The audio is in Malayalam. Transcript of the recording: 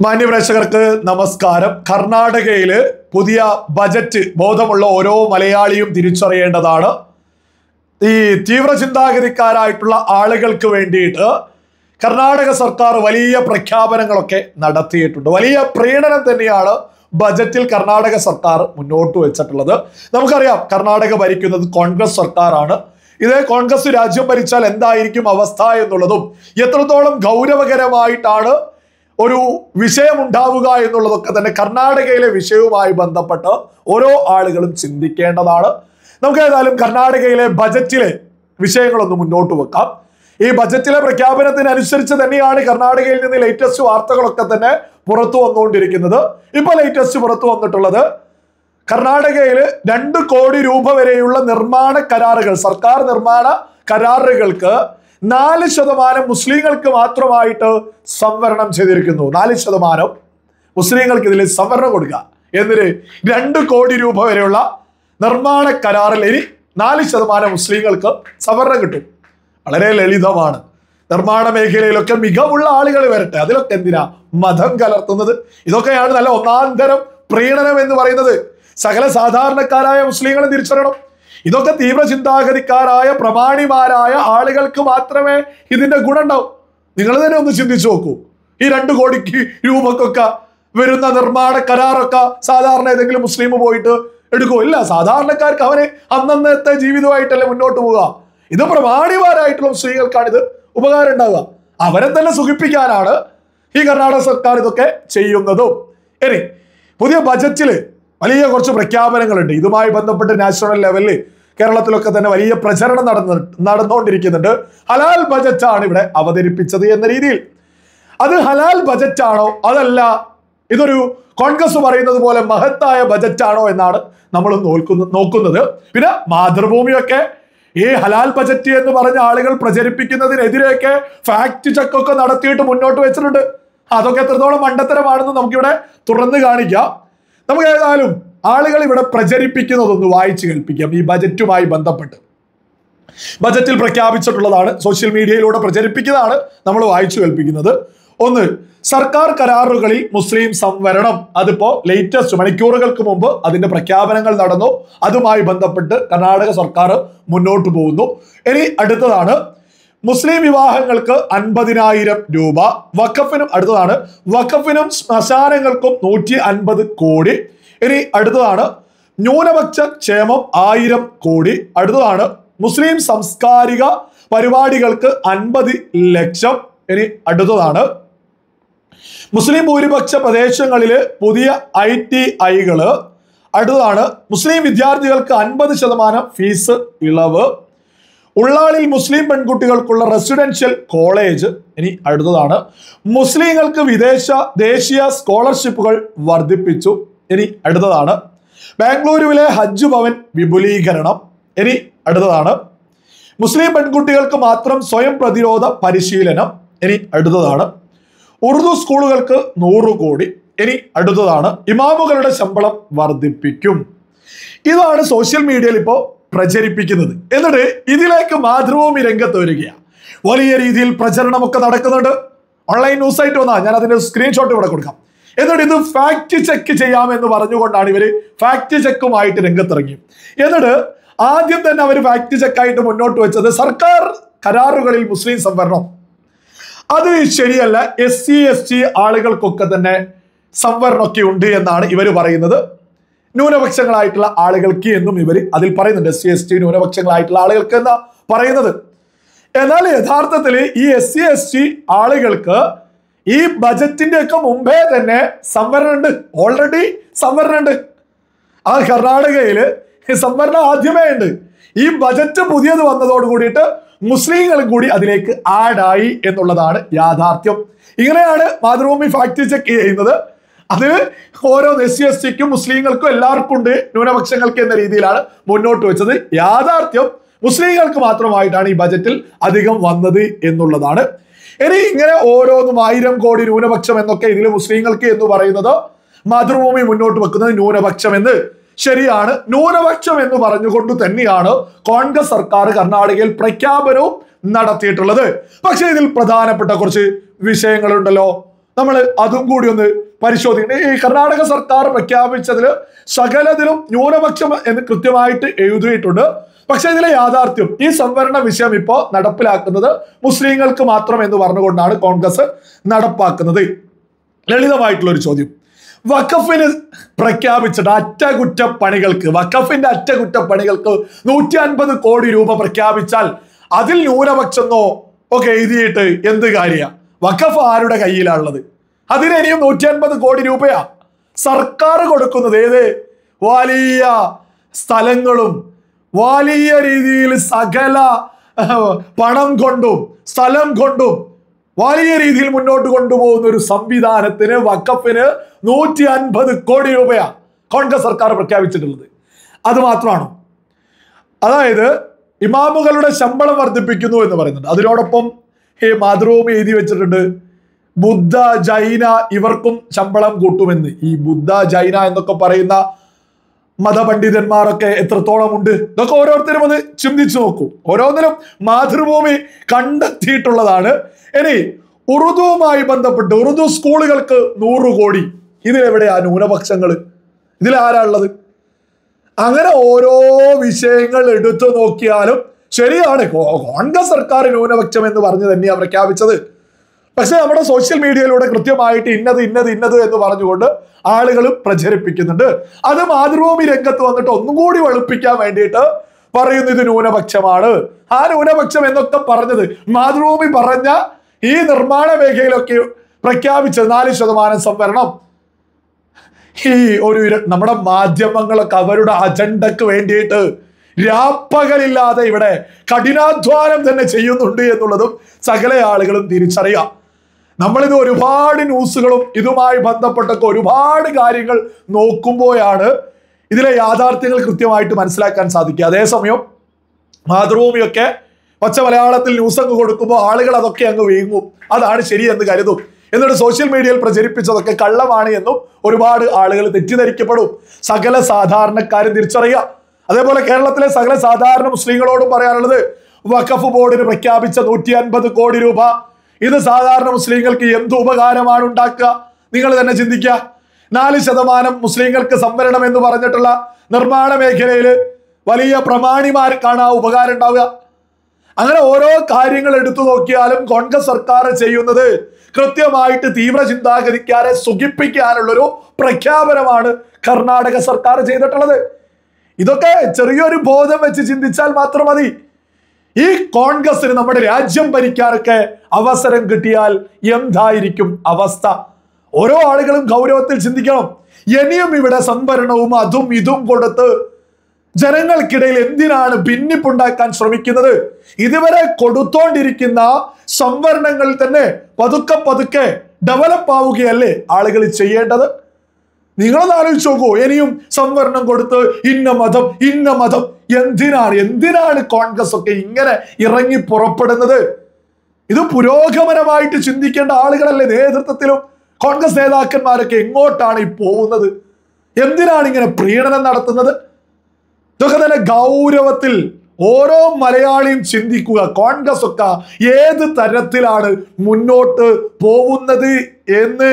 മാന്യപ്രേക്ഷകർക്ക് നമസ്കാരം. കർണാടകയില് പുതിയ ബജറ്റ് ബോധമുള്ള ഓരോ മലയാളിയും തിരിച്ചറിയേണ്ടതാണ്. ഈ തീവ്ര ചിന്താഗതിക്കാരായിട്ടുള്ള ആളുകൾക്ക് വേണ്ടിയിട്ട് കർണാടക സർക്കാർ വലിയ പ്രഖ്യാപനങ്ങളൊക്കെ നടത്തിയിട്ടുണ്ട്. വലിയ പ്രീണനം തന്നെയാണ് ബജറ്റിൽ കർണാടക സർക്കാർ മുന്നോട്ട് വെച്ചിട്ടുള്ളത്. നമുക്കറിയാം, കർണാടക ഭരിക്കുന്നത് കോൺഗ്രസ് സർക്കാരാണ്. ഇതേ കോൺഗ്രസ് രാജ്യം ഭരിച്ചാൽ എന്തായിരിക്കും അവസ്ഥ എന്നുള്ളതും എത്രത്തോളം ഗൗരവകരമായിട്ടാണ് ഒരു വിഷയമുണ്ടാവുക എന്നുള്ളതൊക്കെ തന്നെ കർണാടകയിലെ വിഷയവുമായി ബന്ധപ്പെട്ട് ഓരോ ആളുകളും ചിന്തിക്കേണ്ടതാണ്. നമുക്ക് ഏതായാലും കർണാടകയിലെ ബജറ്റിലെ വിഷയങ്ങളൊന്ന് മുന്നോട്ട് വെക്കാം. ഈ ബജറ്റിലെ പ്രഖ്യാപനത്തിനനുസരിച്ച് തന്നെയാണ് കർണാടകയിൽ നിന്ന് ലേറ്റസ്റ്റ് വാർത്തകളൊക്കെ തന്നെ പുറത്തു വന്നുകൊണ്ടിരിക്കുന്നത്. ഇപ്പൊ ലേറ്റസ്റ്റ് പുറത്തു വന്നിട്ടുള്ളത് കർണാടകയിൽ 2 കോടി രൂപ വരെയുള്ള നിർമ്മാണ കരാറുകൾ, സർക്കാർ നിർമ്മാണ കരാറുകൾക്ക് 4% മുസ്ലിങ്ങൾക്ക് മാത്രമായിട്ട് സംവരണം ചെയ്തിരിക്കുന്നു. 4% മുസ്ലിങ്ങൾക്ക് ഇതിൽ സംവരണം കൊടുക്കുക. എന്നിട്ട് 2 കോടി രൂപ വരെയുള്ള നിർമ്മാണ കരാറിൽ ഇനി 4% മുസ്ലിങ്ങൾക്ക് സംവരണം കിട്ടും. വളരെ ലളിതമാണ്. നിർമ്മാണ മേഖലയിലൊക്കെ മികവുള്ള ആളുകൾ വരട്ടെ, അതിലൊക്കെ എന്തിനാ മതം കലർത്തുന്നത്? ഇതൊക്കെയാണ് നല്ല ഒന്നാന്തരം പ്രീണനം എന്ന് പറയുന്നത്. സകല സാധാരണക്കാരായ മുസ്ലിങ്ങളെ തിരിച്ചറിയണം. ഇതൊക്കെ തീവ്ര ചിന്താഗതിക്കാരായ പ്രമാണിമാരായ ആളുകൾക്ക് മാത്രമേ ഇതിന്റെ ഗുണം ഉണ്ടാവും. നിങ്ങൾ തന്നെ ഒന്ന് ചിന്തിച്ചു നോക്കൂ. ഈ 2 കോടിക്ക് രൂപക്കൊക്കെ വരുന്ന നിർമ്മാണ കരാറൊക്കെ സാധാരണ ഏതെങ്കിലും മുസ്ലിം പോയിട്ട് എടുക്കുമോ? ഇല്ല. സാധാരണക്കാർക്ക് അവന് അന്നന്നത്തെ ജീവിതമായിട്ടല്ലേ മുന്നോട്ട് പോവുക. ഇത് പ്രമാണിമാരായിട്ടുള്ള മുസ്ലിങ്ങൾക്കാണ് ഇത് ഉപകാരം ഉണ്ടാവുക. അവരെ തന്നെ സുഖിപ്പിക്കാനാണ് ഈ കർണാടക സർക്കാർ ഇതൊക്കെ ചെയ്യുന്നതും. ഇനി പുതിയ ബജറ്റില് വലിയ കുറച്ച് പ്രഖ്യാപനങ്ങളുണ്ട്. ഇതുമായി ബന്ധപ്പെട്ട് നാഷണൽ ലെവലിൽ കേരളത്തിലൊക്കെ തന്നെ വലിയ പ്രചരണം നടന്നുകൊണ്ടിരിക്കുന്നുണ്ട്. ഹലാൽ ബജറ്റാണ് ഇവിടെ അവതരിപ്പിച്ചത് എന്ന രീതിയിൽ. അത് ഹലാൽ ബജറ്റാണോ അതല്ല ഇതൊരു കോൺഗ്രസ് പറയുന്നത് പോലെ മഹത്തായ ബജറ്റാണോ എന്നാണ് നമ്മൾ നോക്കുന്നത്. പിന്നെ മാതൃഭൂമിയൊക്കെ ഈ ഹലാൽ ബജറ്റ് എന്ന് പറഞ്ഞ ആളുകൾ പ്രചരിപ്പിക്കുന്നതിനെതിരെയൊക്കെ ഫാക്ട് ചെക്കൊക്കെ നടത്തിയിട്ട് മുന്നോട്ട് വെച്ചിട്ടുണ്ട്. അതൊക്കെ എത്രത്തോളം മണ്ടത്തരമാണെന്ന് നമുക്കിവിടെ തുറന്നു കാണിക്കാം. നമുക്ക് ഏതായാലും ആളുകൾ ഇവിടെ പ്രചരിപ്പിക്കുന്നതൊന്ന് വായിച്ചു കേൾപ്പിക്കാം. ഈ ബജറ്റുമായി ബന്ധപ്പെട്ട് ബജറ്റിൽ പ്രഖ്യാപിച്ചിട്ടുള്ളതാണ്, സോഷ്യൽ മീഡിയയിലൂടെ പ്രചരിപ്പിക്കുന്നതാണ് നമ്മൾ വായിച്ചു കേൾപ്പിക്കുന്നത്. 1, സർക്കാർ കരാറുകളിൽ മുസ്ലിം സംവരണം. അതിപ്പോ ലേറ്റസ്റ്റ് മണിക്കൂറുകൾക്ക് മുമ്പ് അതിന്റെ പ്രഖ്യാപനങ്ങൾ നടന്നു. അതുമായി ബന്ധപ്പെട്ട് കർണാടക സർക്കാർ മുന്നോട്ട് പോകുന്നു. ഇനി അടുത്തതാണ് മുസ്ലിം വിവാഹങ്ങൾക്ക് 50,000 രൂപ. വഖഫിനും അടുത്തതാണ്, വഖഫിനും ശ്മശാനങ്ങൾക്കും 150 കോടി. ഇനി അടുത്തതാണ് ന്യൂനപക്ഷ ക്ഷേമം 1000 കോടി. അടുത്തതാണ് മുസ്ലിം സാംസ്കാരിക പരിപാടികൾക്ക് 50 ലക്ഷം. ഇനി അടുത്തതാണ് മുസ്ലിം ഭൂരിപക്ഷ പ്രദേശങ്ങളില് പുതിയ ITIകള്. അടുത്തതാണ് മുസ്ലിം വിദ്യാർത്ഥികൾക്ക് 50% ഫീസ് ഇളവ്. ഉള്ളാളിൽ മുസ്ലിം പെൺകുട്ടികൾക്കുള്ള റെസിഡൻഷ്യൽ കോളേജ്. ഇനി അടുത്തതാണ് മുസ്ലിങ്ങൾക്ക് ദേശീയ സ്കോളർഷിപ്പുകൾ വർദ്ധിപ്പിച്ചു. ഇനി അടുത്തതാണ് ബാംഗ്ലൂരുവിലെ ഹജ്ജ് ഭവൻ വിപുലീകരണം. ഇനി അടുത്തതാണ് മുസ്ലിം പെൺകുട്ടികൾക്ക് മാത്രം സ്വയം പ്രതിരോധ പരിശീലനം. ഇനി അടുത്തതാണ് ഉറുദു സ്കൂളുകൾക്ക് 100 കോടി. ഇനി അടുത്തതാണ് ഇമാമുകളുടെ ശമ്പളം വർദ്ധിപ്പിക്കും. ഇതാണ് സോഷ്യൽ മീഡിയയിൽ ഇപ്പോൾ പ്രചരിപ്പിക്കുന്നത്. എന്നിട്ട് ഇതിലേക്ക് മാതൃഭൂമി രംഗത്ത് വരികയാണ്. വലിയ രീതിയിൽ പ്രചരണമൊക്കെ നടക്കുന്നുണ്ട്. ഓൺലൈൻ ന്യൂസ് ആയിട്ട് വന്നാൽ ഞാൻ അതിന്റെ സ്ക്രീൻഷോട്ട് ഇവിടെ കൊടുക്കാം. എന്നിട്ട് ഇത് ഫാക്ട് ചെക്ക് ചെയ്യാമെന്ന് പറഞ്ഞുകൊണ്ടാണ് ഇവര് ഫാക്ട് ചെക്കുമായിട്ട് രംഗത്തിറങ്ങി. എന്നിട്ട് ആദ്യം തന്നെ അവർ ഫാക്ട് ചെക്കായിട്ട് മുന്നോട്ട് വെച്ചത് സർക്കാർ കരാറുകളിൽ മുസ്ലിം സംവരണം അത് ശരിയല്ല, SC ST ആളുകൾക്കൊക്കെ തന്നെ സംവരണമൊക്കെ ഉണ്ട് എന്നാണ് ഇവർ പറയുന്നത്. ന്യൂനപക്ഷങ്ങളായിട്ടുള്ള ആളുകൾക്ക് എന്നും ഇവർ അതിൽ പറയുന്നുണ്ട്. SC ST ന്യൂനപക്ഷങ്ങളായിട്ടുള്ള ആളുകൾക്ക് എന്നാ പറയുന്നത്. എന്നാൽ യഥാർത്ഥത്തിൽ ഈ SC ST ആളുകൾക്ക് ഈ ബജറ്റിന്റെ ഒക്കെ മുമ്പേ തന്നെ സംവരണം ഉണ്ട്. ഓൾറെഡി സംവരണം ഉണ്ട്. ആ കർണാടകയിൽ സംവരണം ആദ്യമേ ഉണ്ട്. ഈ ബജറ്റ് പുതിയത് വന്നതോട് കൂടിയിട്ട് മുസ്ലിങ്ങളും കൂടി അതിലേക്ക് ആഡായി എന്നുള്ളതാണ് യാഥാർത്ഥ്യം. ഇങ്ങനെയാണ് മാതൃഭൂമി ഫാക്ട് ചെക്ക് ചെയ്യുന്നത്. അത് ഓരോ SC STക്കും മുസ്ലിങ്ങൾക്കും എല്ലാവർക്കും ഉണ്ട്, ന്യൂനപക്ഷങ്ങൾക്ക് എന്ന രീതിയിലാണ് മുന്നോട്ട് വെച്ചത്. യാഥാർത്ഥ്യം മുസ്ലിങ്ങൾക്ക് മാത്രമായിട്ടാണ് ഈ ബജറ്റിൽ അധികം വന്നത് എന്നുള്ളതാണ്. ഇനി ഇങ്ങനെ ഓരോന്നും 1000 കോടി ന്യൂനപക്ഷം എന്നൊക്കെ ഇതിൽ മുസ്ലിങ്ങൾക്ക് എന്ന് പറയുന്നത് മാതൃഭൂമി മുന്നോട്ട് വെക്കുന്നത് ന്യൂനപക്ഷം എന്ന്. ശരിയാണ്, ന്യൂനപക്ഷം എന്ന് പറഞ്ഞുകൊണ്ട് തന്നെയാണ് കോൺഗ്രസ് സർക്കാർ കർണാടകയിൽ പ്രഖ്യാപനവും നടത്തിയിട്ടുള്ളത്. പക്ഷേ ഇതിൽ പ്രധാനപ്പെട്ട കുറച്ച് വിഷയങ്ങളുണ്ടല്ലോ. നമ്മൾ അതും കൂടി ഒന്ന് പരിശോധിക്കണം. ഈ കർണാടക സർക്കാർ പ്രഖ്യാപിച്ചതിൽ സകലതിലും ന്യൂനപക്ഷം എന്ന് കൃത്യമായിട്ട് എഴുതിയിട്ടുണ്ട്. പക്ഷെ ഇതിലെ യാഥാർത്ഥ്യം ഈ സംവരണ വിഷയം ഇപ്പോൾ നടപ്പിലാക്കുന്നത് മുസ്ലിങ്ങൾക്ക് മാത്രം എന്ന് പറഞ്ഞുകൊണ്ടാണ് കോൺഗ്രസ് നടപ്പാക്കുന്നത്. ലളിതമായിട്ടുള്ള ഒരു ചോദ്യം, വഖഫിന് പ്രഖ്യാപിച്ചിട്ട് അറ്റകുറ്റപ്പണികൾക്ക്, വഖഫിന്റെ അറ്റകുറ്റപ്പണികൾക്ക് 150 കോടി രൂപ പ്രഖ്യാപിച്ചാൽ അതിൽ ന്യൂനപക്ഷെന്നോ ഒക്കെ എഴുതിയിട്ട് എന്ത് കാര്യ? വഖഫ് ആരുടെ കയ്യിലാണുള്ളത്? അതിന് ഇനിയും 150 കോടി രൂപയാ സർക്കാർ കൊടുക്കുന്നത്. ഏത് വലിയ സ്ഥലങ്ങളും വലിയ രീതിയിൽ സകല പണം കൊണ്ടും സ്ഥലം കൊണ്ടും വലിയ രീതിയിൽ മുന്നോട്ട് കൊണ്ടുപോകുന്ന ഒരു സംവിധാനത്തിന്, വഖഫിന് 150 കോടി രൂപയാ കോൺഗ്രസ് സർക്കാർ പ്രഖ്യാപിച്ചിട്ടുള്ളത്. അത് മാത്രമാണോ? അതായത് ഇമാമുകളുടെ ശമ്പളം വർദ്ധിപ്പിക്കുന്നു എന്ന് പറയുന്നുണ്ട്. അതിനോടൊപ്പം ഈ മാതൃഭൂമി എഴുതി വെച്ചിട്ടുണ്ട് ബുദ്ധ ജൈന ഇവർക്കും ശമ്പളം കൂട്ടുമെന്ന്. ഈ ബുദ്ധ ജൈന എന്നൊക്കെ പറയുന്ന മതപണ്ഡിതന്മാരൊക്കെ എത്രത്തോളം ഉണ്ട്? ഇതൊക്കെ ഓരോരുത്തരും ഒന്ന് ചിന്തിച്ചു നോക്കൂ. ഓരോന്നിനും മാതൃഭൂമി കണ്ടെത്തിയിട്ടുള്ളതാണ്. ഇനി ഉറുദുവുമായി ബന്ധപ്പെട്ട് ഉറുദു സ്കൂളുകൾക്ക് 100 കോടി. ഇതിലെവിടെയാ ന്യൂനപക്ഷങ്ങൾ? ഇതിലാരാ ഉള്ളത്? അങ്ങനെ ഓരോ വിഷയങ്ങൾ എടുത്തു നോക്കിയാലും ശരിയാണ്, കോൺഗ്രസ് സർക്കാർ ന്യൂനപക്ഷം എന്ന് പറഞ്ഞു തന്നെയാണ് പ്രഖ്യാപിച്ചത്. പക്ഷെ നമ്മുടെ സോഷ്യൽ മീഡിയയിലൂടെ കൃത്യമായിട്ട് ഇന്നത് ഇന്നത് ഇന്നത് എന്ന് പറഞ്ഞുകൊണ്ട് ആളുകൾ പ്രചരിപ്പിക്കുന്നുണ്ട്. അത് മാതൃഭൂമി രംഗത്ത് വന്നിട്ട് ഒന്നും കൂടി വെളുപ്പിക്കാൻ വേണ്ടിയിട്ട് പറയുന്നു ഇത് ന്യൂനപക്ഷമാണ്. ആ ന്യൂനപക്ഷം എന്നൊക്കെ പറഞ്ഞത് മാതൃഭൂമി പറഞ്ഞ ഈ നിർമ്മാണ മേഖലയിലൊക്കെ പ്രഖ്യാപിച്ചത് 4% സംവരണം. ഈ ഒരു നമ്മുടെ മാധ്യമങ്ങളൊക്കെ അവരുടെ അജണ്ടക്ക് വേണ്ടിയിട്ട് രാപ്പകലില്ലാതെ ഇവിടെ കഠിനാധ്വാനം തന്നെ ചെയ്യുന്നുണ്ട് എന്നുള്ളതും സകല ആളുകളും തിരിച്ചറിയാം. നമ്മളിത് ഒരുപാട് ന്യൂസുകളും ഇതുമായി ബന്ധപ്പെട്ടൊക്കെ ഒരുപാട് കാര്യങ്ങൾ നോക്കുമ്പോഴാണ് ഇതിലെ യാഥാർത്ഥ്യങ്ങൾ കൃത്യമായിട്ട് മനസ്സിലാക്കാൻ സാധിക്കുക. അതേസമയം മാതൃഭൂമിയൊക്കെ പച്ച മലയാളത്തിൽ ന്യൂസ് അങ്ങ് കൊടുക്കുമ്പോൾ ആളുകൾ അതൊക്കെ അങ്ങ് വീങ്ങും, അതാണ് ശരിയെന്ന് കരുതും. എന്നിട്ട് സോഷ്യൽ മീഡിയയിൽ പ്രചരിപ്പിച്ചതൊക്കെ കള്ളമാണ് എന്നും ഒരുപാട് ആളുകൾ തെറ്റിദ്ധരിക്കപ്പെടും. സകല സാധാരണക്കാരും തിരിച്ചറിയുക. അതേപോലെ കേരളത്തിലെ സകല സാധാരണ മുസ്ലിങ്ങളോടും പറയാനുള്ളത്, വഖഫ് ബോർഡിന് പ്രഖ്യാപിച്ച 150 കോടി രൂപ ഇത് സാധാരണ മുസ്ലിങ്ങൾക്ക് എന്ത് ഉപകാരമാണ് ഉണ്ടാക്കുക? നിങ്ങൾ തന്നെ ചിന്തിക്കുക. 4% മുസ്ലിങ്ങൾക്ക് സംവരണം എന്ന് പറഞ്ഞിട്ടുള്ള നിർമ്മാണ മേഖലയിൽ വലിയ പ്രമാണിമാർക്കാണ് ആ ഉപകാരം ഉണ്ടാവുക. അങ്ങനെ ഓരോ കാര്യങ്ങൾ എടുത്തു നോക്കിയാലും കോൺഗ്രസ് സർക്കാർ ചെയ്യുന്നത് കൃത്യമായിട്ട് തീവ്ര ചിന്താഗതിക്കാരെ സുഖിപ്പിക്കാനുള്ളൊരു പ്രഖ്യാപനമാണ് കർണാടക സർക്കാർ ചെയ്തിട്ടുള്ളത്. ഇതൊക്കെ ചെറിയൊരു ബോധം വെച്ച് ചിന്തിച്ചാൽ മാത്രം മതി. ഈ കോൺഗ്രസിന് നമ്മുടെ രാജ്യം ഭരിക്കാനൊക്കെ അവസരം കിട്ടിയാൽ എന്തായിരിക്കും അവസ്ഥ? ഓരോ ആളുകളും ഗൗരവത്തിൽ ചിന്തിക്കണം. ഇനിയും ഇവിടെ സംവരണവും അതും ഇതും കൊടുത്ത് ജനങ്ങൾക്കിടയിൽ എന്തിനാണ് ഭിന്നിപ്പുണ്ടാക്കാൻ ശ്രമിക്കുന്നത്? ഇതുവരെ കൊടുത്തോണ്ടിരിക്കുന്ന സംവരണങ്ങൾ തന്നെ പതുക്കെ പതുക്കെ ഡെവലപ്പ് ആവുകയല്ലേ ആളുകൾ ചെയ്യേണ്ടത്? നിങ്ങളൊന്ന് ആലോചിച്ച് നോക്കൂ. ഇനിയും സംവരണം കൊടുത്ത് ഇന്ന മതം എന്തിനാണ് കോൺഗ്രസ് ഒക്കെ ഇങ്ങനെ ഇറങ്ങി പുറപ്പെടുന്നത്? ഇത് പുരോഗമനമായിട്ട് ചിന്തിക്കേണ്ട ആളുകളല്ലേ നേതൃത്വത്തിലും കോൺഗ്രസ് നേതാക്കന്മാരൊക്കെ എങ്ങോട്ടാണ് ഈ പോകുന്നത്? എന്തിനാണ് ഇങ്ങനെ പ്രീണനം നടത്തുന്നത്? ഇതൊക്കെ തന്നെ ഗൗരവത്തിൽ ഓരോ മലയാളിയും ചിന്തിക്കുക. കോൺഗ്രസ് ഒക്കെ ഏത് തരത്തിലാണ് മുന്നോട്ട് പോകുന്നത് എന്ന്